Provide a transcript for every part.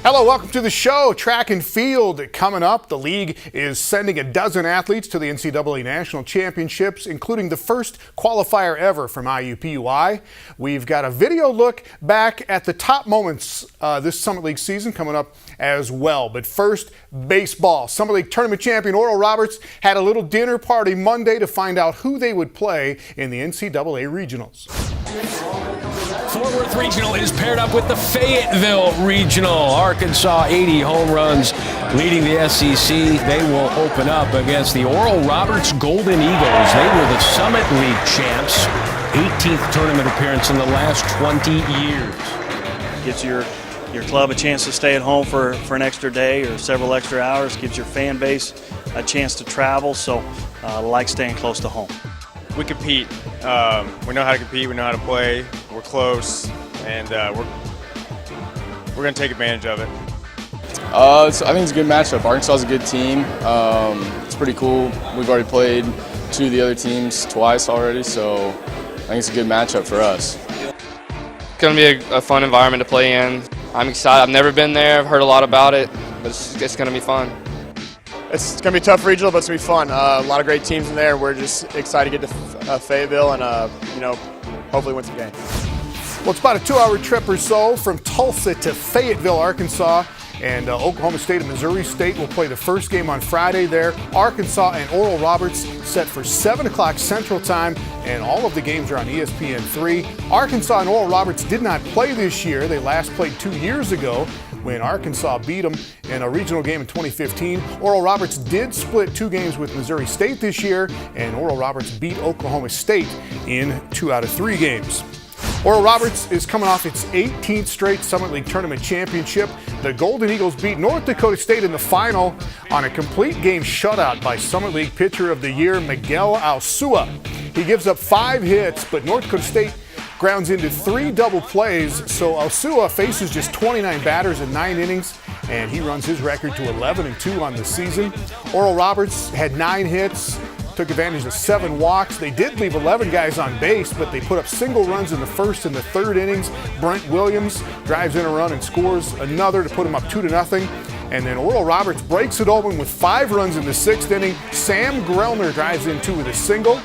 Hello, welcome to the show. Track and field coming up. The league is sending a dozen athletes to the NCAA National Championships, including the first qualifier ever from IUPUI. We've got a video look back at the top moments this Summit League season coming up as well. But first, baseball. Summit League tournament champion Oral Roberts had a little dinner party Monday to find out who they would play in the NCAA Regionals. Fort Worth Regional is paired up with the Fayetteville Regional. Arkansas 80 home runs leading the SEC. They will open up against the Oral Roberts Golden Eagles. They were the Summit League champs. 18th tournament appearance in the last 20 years. Gives your club a chance to stay at home for an extra day or several extra hours. Gives your fan base a chance to travel. So I like staying close to home. We compete. We know how to compete. We know how to play. We're close, and we're going to take advantage of it. I think it's a good matchup. Arkansas is a good team. It's pretty cool. We've already played two of the other teams twice already, so I think it's a good matchup for us. It's going to be a fun environment to play in. I'm excited. I've never been there. I've heard a lot about it, but it's going to be fun. It's going to be a tough regional, but it's going to be fun. A lot of great teams in there. We're just excited to get to Fayetteville and, hopefully win some games. Well, it's about a 2-hour trip or so from Tulsa to Fayetteville, Arkansas. And Oklahoma State and Missouri State will play the first game on Friday there. Arkansas and Oral Roberts set for 7 o'clock Central Time, and all of the games are on ESPN3. Arkansas and Oral Roberts did not play this year. They last played 2 years ago when Arkansas beat them in a regional game in 2015. Oral Roberts did split 2 games with Missouri State this year, and Oral Roberts beat Oklahoma State in 2 out of 3 games. Oral Roberts is coming off its 18th straight Summit League Tournament championship. The Golden Eagles beat North Dakota State in the final on a complete game shutout by Summit League Pitcher of the Year Miguel Alsua. He gives up 5 hits, but North Dakota State grounds into 3 double plays, so Alsua faces just 29 batters in 9 innings, and he runs his record to 11-2 on the season. Oral Roberts had 9 hits, took advantage of 7 walks. They did leave 11 guys on base, but they put up single runs in the first and the third innings. Brent Williams drives in a run and scores another to put him up 2-0. And then Oral Roberts breaks it open with 5 runs in the 6th inning. Sam Grellner drives in 2 with a single.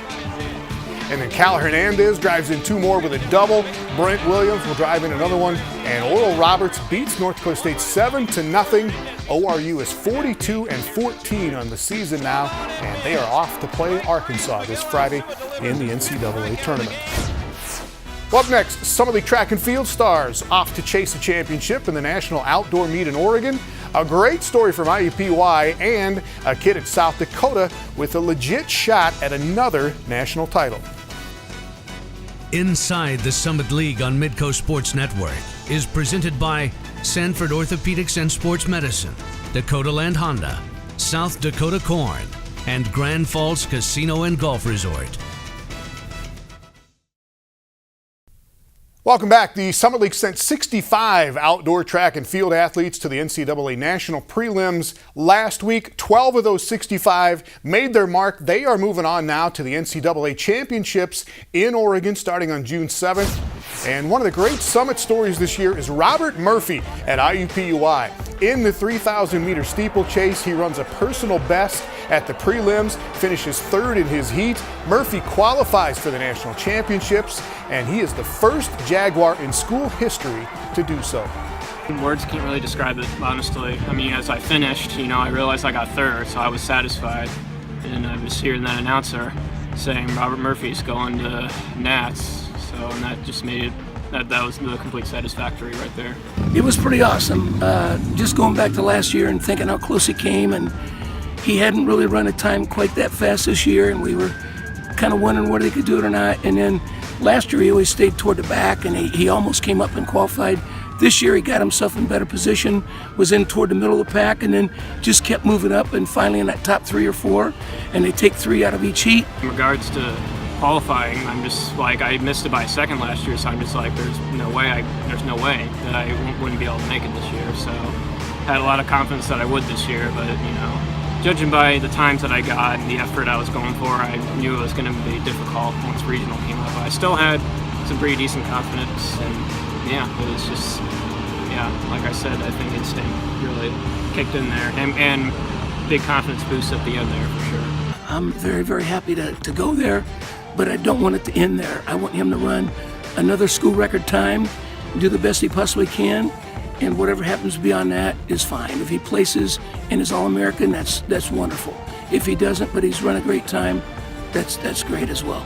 And then Cal Hernandez drives in 2 more with a double. Brent Williams will drive in another one. And Oral Roberts beats North Dakota State 7-0. ORU is 42-14 on the season now, and they are off to play Arkansas this Friday in the NCAA tournament. Well, up next, Summit League track and field stars off to chase a championship in the National Outdoor Meet in Oregon. A great story from IUPUI and a kid at South Dakota with a legit shot at another national title. Inside the Summit League on Midco Sports Network is presented by Sanford Orthopedics and Sports Medicine, Dakota Land Honda, South Dakota Corn, and Grand Falls Casino and Golf Resort. Welcome back. The Summit League sent 65 outdoor track and field athletes to the NCAA National Prelims last week. 12 of those 65 made their mark. They are moving on now to the NCAA Championships in Oregon starting on June 7th. And one of the great Summit stories this year is Robert Murphy at IUPUI. In the 3,000-meter steeplechase, he runs a personal best at the prelims, finishes 3rd in his heat. Murphy qualifies for the national championships, and he is the first Jaguar in school history to do so. Words can't really describe it, honestly. I mean, as I finished, I realized I got 3rd, so I was satisfied. And I was hearing that announcer saying Robert Murphy's going to Nats, and that just made it, that was the complete satisfactory right there. It was pretty awesome. Just going back to last year and thinking how close he came, and he hadn't really run a time quite that fast this year, and we were kind of wondering whether he could do it or not. And then last year he always stayed toward the back, and he almost came up and qualified. This year he got himself in better position, was in toward the middle of the pack, and then just kept moving up, and finally in that top 3 or 4, and they take 3 out of each heat. In regards to qualifying, I'm just like, I missed it by a second last year, so I'm just like, there's no way that I wouldn't be able to make it this year. So I had a lot of confidence that I would this year, but judging by the times that I got and the effort I was going for, I knew it was going to be difficult once regional came up. I still had some pretty decent confidence, and yeah, it was just yeah, like I said, I think instinct really kicked in there, and big confidence boost at the end there for sure. I'm very, very happy to go there, but I don't want it to end there. I want him to run another school record time, do the best he possibly can, and whatever happens beyond that is fine. If he places and is All-American, that's wonderful. If he doesn't, but he's run a great time, that's great as well.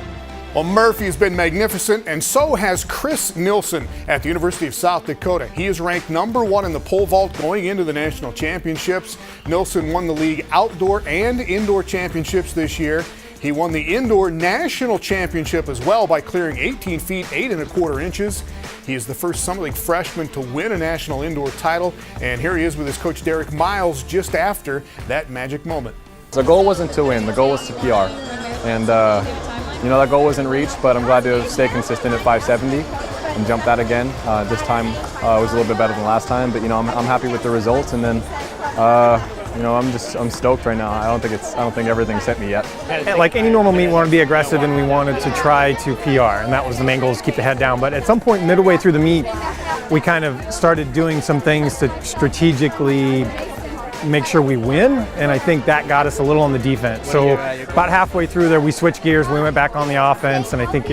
Well, Murphy's been magnificent, and so has Chris Nilsson at the University of South Dakota. He is ranked #1 in the pole vault going into the national championships. Nilsson won the league outdoor and indoor championships this year. He won the indoor national championship as well by clearing 18 feet 8 1/4 inches. He is the first Summit League freshman to win a national indoor title, and here he is with his coach Derek Miles just after that magic moment. The goal wasn't to win, the goal was to PR. And that goal wasn't reached, but I'm glad to stay consistent at 570 and jump that again. This time was a little bit better than last time, but I'm happy with the results, and then I'm stoked right now. I don't think everything's hit me yet. Like any normal meet, we want to be aggressive, and we wanted to try to PR, and that was the main goal, is keep the head down. But at some point midway through the meet, we kind of started doing some things to strategically make sure we win, and I think that got us a little on the defense. So about halfway through there, we switched gears, we went back on the offense, and I think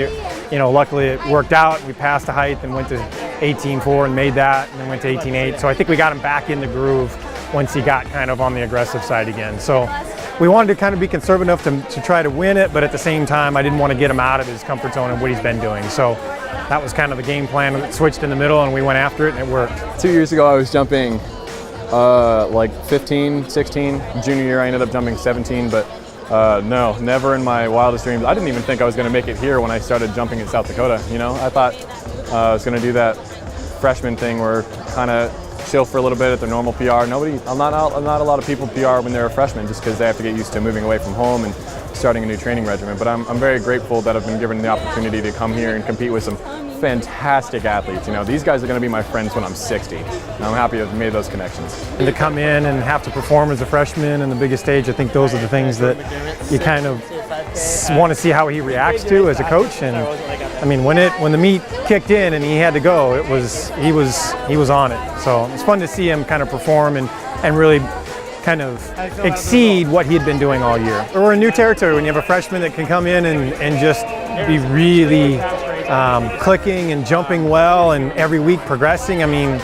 luckily it worked out. We passed the height and went to 18.4 and made that, and then went to 18.8. So I think we got him back in the groove once he got kind of on the aggressive side again. So we wanted to kind of be conservative enough to try to win it, but at the same time, I didn't want to get him out of his comfort zone and what he's been doing. So that was kind of the game plan. It switched in the middle, and we went after it, and it worked. 2 years ago, I was jumping like 15, 16. Junior year, I ended up jumping 17, but no, never in my wildest dreams. I didn't even think I was going to make it here when I started jumping at South Dakota. I thought I was going to do that freshman thing where kind of chill for a little bit at their normal PR. Not a lot of people PR when they're a freshman, just because they have to get used to moving away from home and starting a new training regimen. But I'm very grateful that I've been given the opportunity to come here and compete with some fantastic athletes. These guys are going to be my friends when I'm 60, and I'm happy I've made those connections. And to come in and have to perform as a freshman in the biggest stage, I think those are the things that you kind of want to see how he reacts to as a coach. And I mean, when the meet kicked in and he had to go, he was on it. So it's fun to see him kind of perform and really kind of exceed what he had been doing all year. We're in new territory when you have a freshman that can come in and just be really clicking and jumping well, and every week progressing. I mean,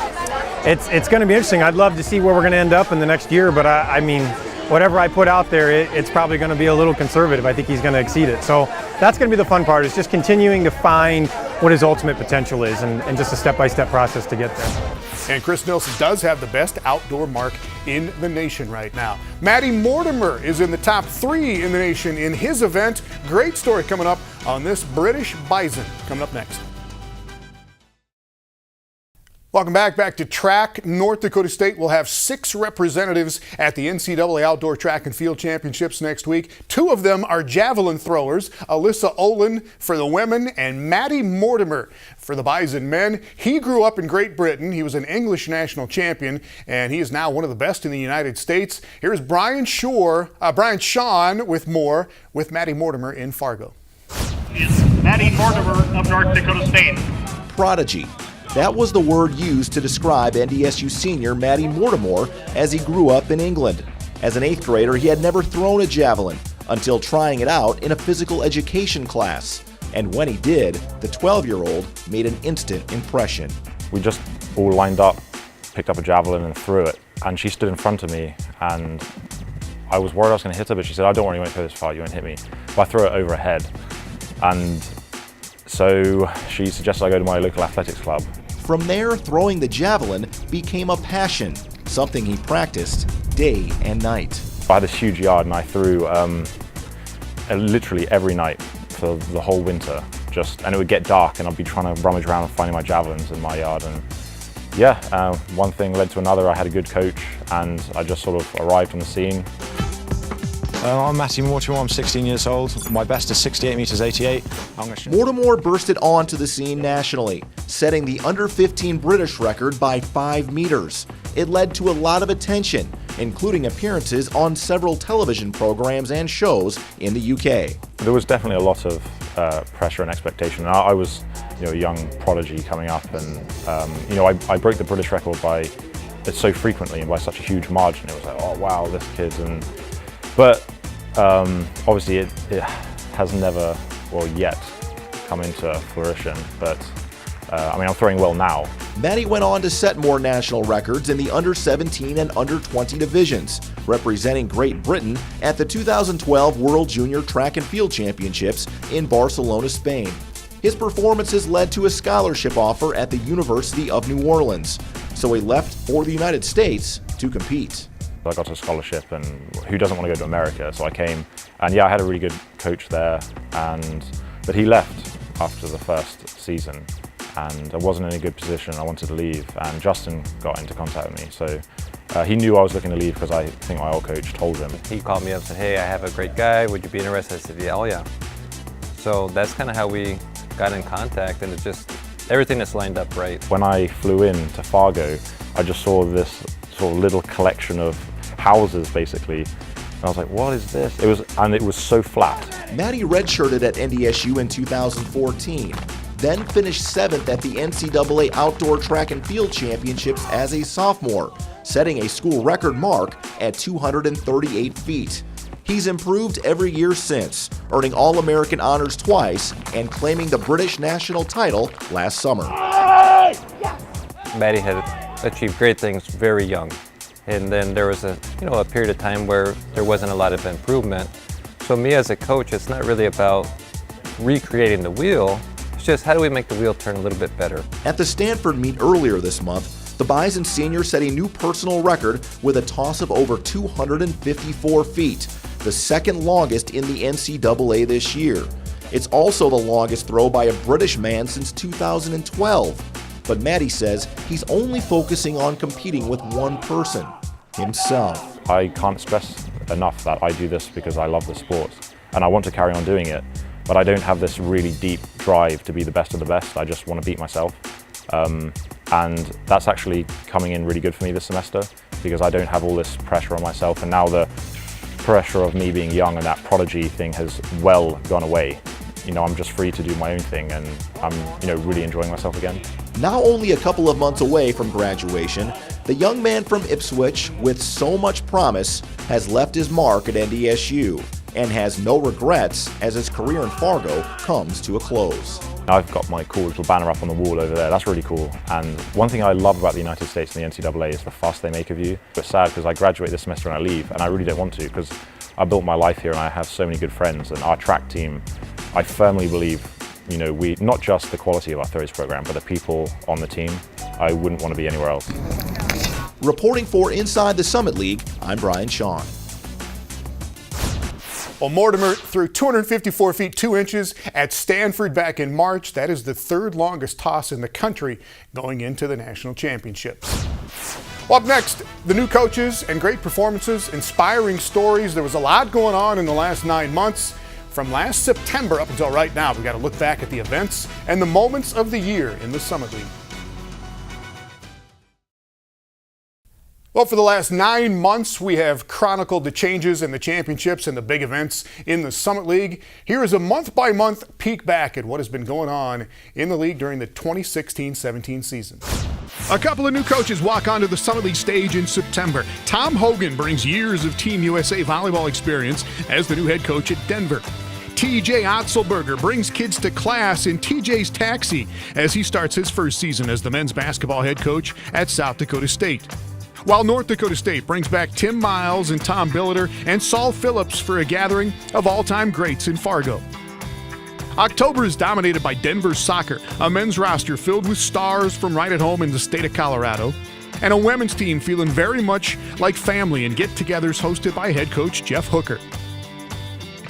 it's going to be interesting. I'd love to see where we're going to end up in the next year, but I mean, whatever I put out there, it's probably going to be a little conservative. I think he's going to exceed it. So that's going to be the fun part, is just continuing to find what his ultimate potential is, and just a step-by-step process to get there. And Chris Nilsson does have the best outdoor mark in the nation right now. Maddie Mortimer is in the top 3 in the nation in his event. Great story coming up on this British Bison. Coming up next. Welcome back to track. North Dakota State will have 6 representatives at the NCAA Outdoor Track and Field Championships next week. 2 of them are javelin throwers, Alyssa Olin for the women and Maddie Mortimer for the Bison men. He grew up in Great Britain. He was an English national champion, and he is now one of the best in the United States. Here's Brian Shawn with more with Maddie Mortimer in Fargo. Is Maddie Mortimer of North Dakota State. Prodigy. That was the word used to describe NDSU senior Maddie Mortimer as he grew up in England. As an 8th grader, he had never thrown a javelin until trying it out in a physical education class. And when he did, the 12-year-old made an instant impression. We just all lined up, picked up a javelin and threw it. And she stood in front of me, and I was worried I was going to hit her, but she said, "Oh, don't worry, you won't throw this far, you won't hit me." But I threw it over her head. And so she suggested I go to my local athletics club. From there, throwing the javelin became a passion, something he practiced day and night. I had this huge yard, and I threw literally every night for the whole winter. And it would get dark, and I'd be trying to rummage around and finding my javelins in my yard. And yeah, one thing led to another. I had a good coach, and I just sort of arrived on the scene. I'm Matthew Mortimer, I'm 16 years old. My best is 68 meters 88. Mortimer bursted onto the scene nationally, setting the under-15 British record by 5 meters. It led to a lot of attention, including appearances on several television programs and shows in the UK. There was definitely a lot of pressure and expectation. And I was, a young prodigy coming up, and I broke the British record by so frequently and by such a huge margin. It was like, oh wow, this kid's but obviously it has never, yet come into fruition. But I'm throwing well now. Matty went on to set more national records in the under-17 and under-20 divisions, representing Great Britain at the 2012 World Junior Track and Field Championships in Barcelona, Spain. His performances led to a scholarship offer at the University of New Orleans, so he left for the United States to compete. I got a scholarship, and who doesn't want to go to America? So I came, and I had a really good coach there, but he left after the first season. And I wasn't in a good position. I wanted to leave, and Justin got into contact with me. So he knew I was looking to leave because I think my old coach told him. He called me up and said, hey, I have a great guy. Would you be interested? I said, yeah, oh yeah. So that's kind of how we got in contact, and everything just lined up right. When I flew in to Fargo, I just saw this sort of little collection of houses, basically. And I was like, what is this? It was so flat. Matty redshirted at NDSU in 2014. Then finished 7th at the NCAA Outdoor Track and Field Championships as a sophomore, setting a school record mark at 238 feet. He's improved every year since, earning All-American honors twice and claiming the British national title last summer. Matty had achieved great things very young, and then there was a period of time where there wasn't a lot of improvement. So me as a coach, it's not really about recreating the wheel. Just how do we make the wheel turn a little bit better? At the Stanford meet earlier this month, the Bison senior set a new personal record with a toss of over 254 feet, the second longest in the NCAA this year. It's also the longest throw by a British man since 2012. But Matty says he's only focusing on competing with one person, himself. I can't stress enough that I do this because I love the sport, and I want to carry on doing it. But I don't have this really deep drive to be the best of the best. I just want to beat myself. And that's actually coming in really good for me this semester because I don't have all this pressure on myself. And now the pressure of me being young and that prodigy thing has well gone away. I'm just free to do my own thing, and I'm really enjoying myself again. Now only a couple of months away from graduation, the young man from Ipswich with so much promise has left his mark at NDSU and has no regrets as his career in Fargo comes to a close. I've got my cool little banner up on the wall over there. That's really cool. And one thing I love about the United States and the NCAA is the fuss they make of you. It's sad because I graduate this semester and I leave, and I really don't want to because I built my life here and I have so many good friends. And our track team, I firmly believe, we not just the quality of our throws program, but the people on the team. I wouldn't want to be anywhere else. Reporting for Inside the Summit League, I'm Brian Shawn. Well, Mortimer threw 254 feet 2 inches at Stanford back in March. That is the third longest toss in the country going into the national championships. Well, up next, the new coaches and great performances, inspiring stories. There was a lot going on in the last 9 months. From last September up until right now, we've got to look back at the events and the moments of the year in the Summit League. Well, for the last 9 months, we have chronicled the changes in the championships and the big events in the Summit League. Here is a month-by-month peek back at what has been going on in the league during the 2016-17 season. A couple of new coaches walk onto the Summit League stage in September. Tom Hogan brings years of Team USA volleyball experience as the new head coach at Denver. TJ Otzelberger brings kids to class in TJ's taxi as he starts his first season as the men's basketball head coach at South Dakota State. While North Dakota State brings back Tim Miles and Tom Billiter and Saul Phillips for a gathering of all-time greats in Fargo. October is dominated by Denver soccer, a men's roster filled with stars from right at home in the state of Colorado, and a women's team feeling very much like family and get-togethers hosted by head coach Jeff Hooker.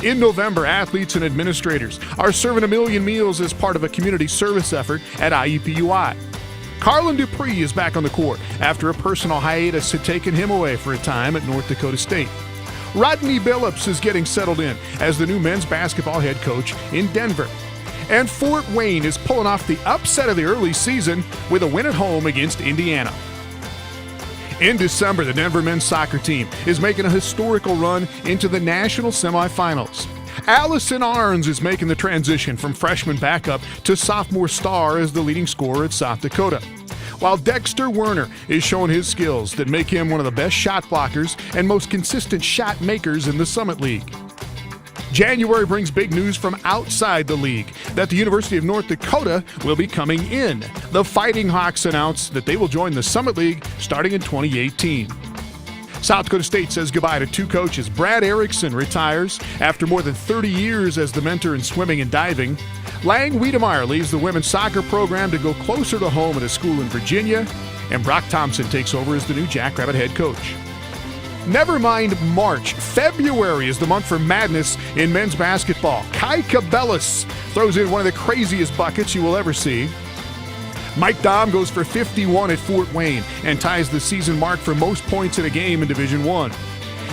In November, athletes and administrators are serving 1 million meals as part of a community service effort at IUPUI. Carlin Dupree is back on the court after a personal hiatus had taken him away for a time at North Dakota State. Rodney Billups is getting settled in as the new men's basketball head coach in Denver. And Fort Wayne is pulling off the upset of the early season with a win at home against Indiana. In December, the Denver men's soccer team is making a historical run into the national semifinals. Allison Arns is making the transition from freshman backup to sophomore star as the leading scorer at South Dakota. While Dexter Werner is showing his skills that make him one of the best shot blockers and most consistent shot makers in the Summit League. January brings big news from outside the league that the University of North Dakota will be coming in. The Fighting Hawks announced that they will join the Summit League starting in 2018. South Dakota State says goodbye to two coaches. Brad Erickson retires after more than 30 years as the mentor in swimming and diving. Lang Wiedemeyer leaves the women's soccer program to go closer to home at a school in Virginia. And Brock Thompson takes over as the new Jackrabbit head coach. Never mind March. February is the month for madness in men's basketball. Kai Cabellas throws in one of the craziest buckets you will ever see. Mike Dahm goes for 51 at Fort Wayne and ties the season mark for most points in a game in Division I.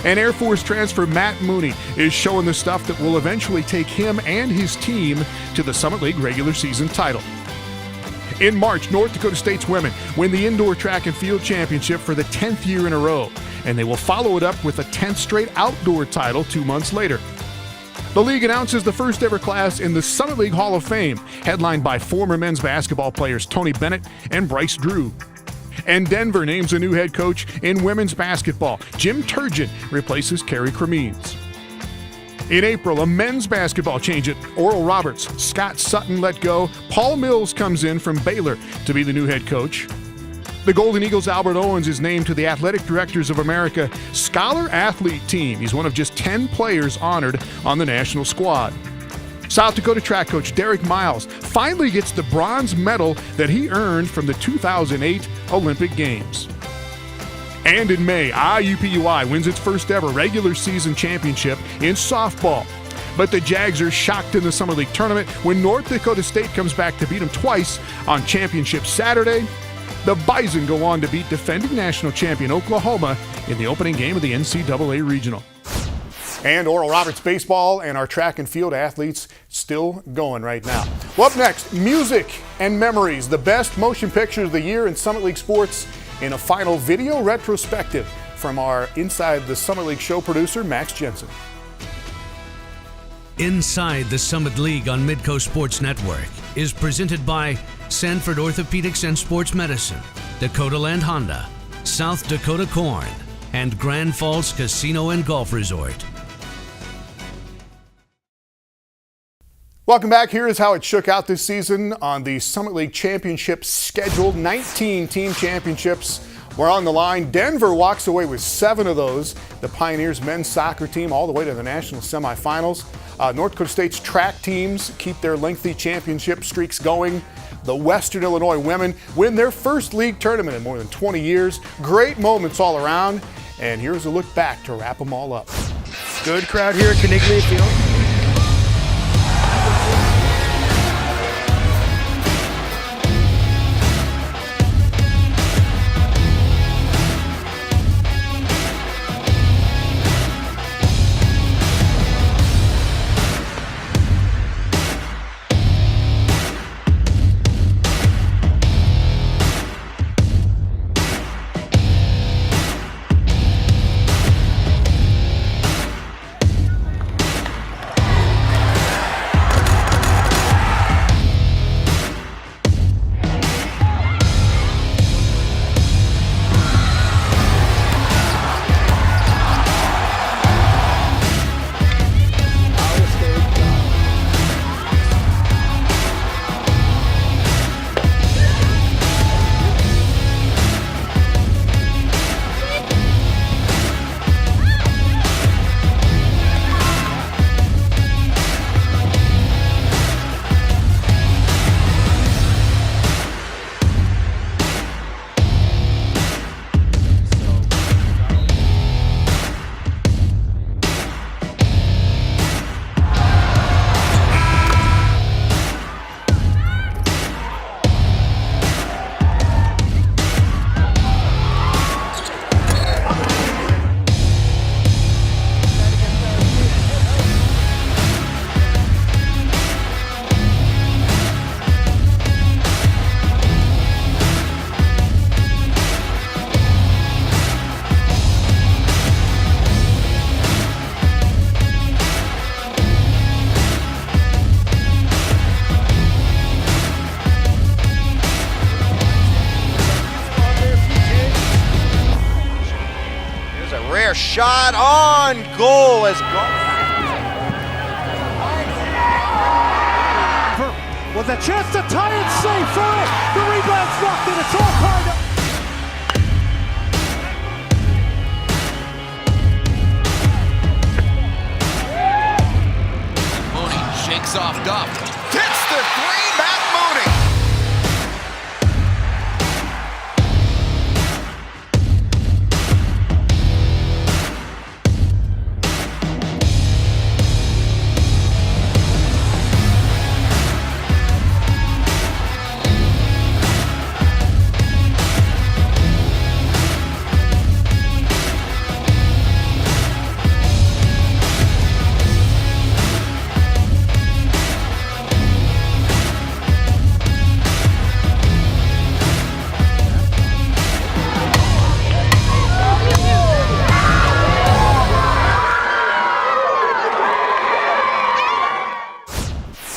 And Air Force transfer Matt Mooney is showing the stuff that will eventually take him and his team to the Summit League regular season title. In March, North Dakota State's women win the indoor track and field championship for the 10th year in a row, and they will follow it up with a 10th straight outdoor title 2 months later. The league announces the first ever class in the Summit League Hall of Fame, headlined by former men's basketball players Tony Bennett and Bryce Drew. And Denver names a new head coach in women's basketball. Jim Turgeon replaces Carrie Cremines. In April, a men's basketball change at Oral Roberts. Scott Sutton let go. Paul Mills comes in from Baylor to be the new head coach. The Golden Eagles' Albert Owens is named to the Athletic Directors of America Scholar Athlete Team. He's one of just 10 players honored on the national squad. South Dakota track coach Derek Miles finally gets the bronze medal that he earned from the 2008 Olympic Games. And in May, IUPUI wins its first ever regular season championship in softball. But the Jags are shocked in the Summer League tournament when North Dakota State comes back to beat them twice on Championship Saturday. The Bison go on to beat defending national champion Oklahoma in the opening game of the NCAA Regional. And Oral Roberts baseball and our track and field athletes still going right now. Well, up next, music and memories, the best motion pictures of the year in Summit League sports in a final video retrospective from our Inside the Summit League show producer, Max Jensen. Inside the Summit League on Midco Sports Network is presented by Sanford Orthopedics and Sports Medicine, Dakota Land Honda, South Dakota Corn, and Grand Falls Casino and Golf Resort. Welcome back. Here is how it shook out this season on the Summit League Championship schedule. 19 team championships were on the line. Denver walks away with 7 of those. The Pioneers men's soccer team all the way to the national semifinals. North Dakota State's track teams keep their lengthy championship streaks going. The Western Illinois women win their first league tournament in more than 20 years. Great moments all around. And here's a look back to wrap them all up. Good crowd here at Caniglia Field. shot on goal as with a chance to tie it safe for it. The rebound's knocked in. It's all tied up. Mooney shakes off Duff. Hits the three, Matt Mooney.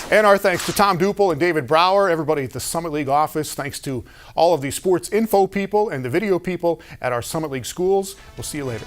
And our thanks to Tom Duple and David Brower, everybody at the Summit League office. Thanks to all of the sports info people and the video people at our Summit League schools. We'll see you later.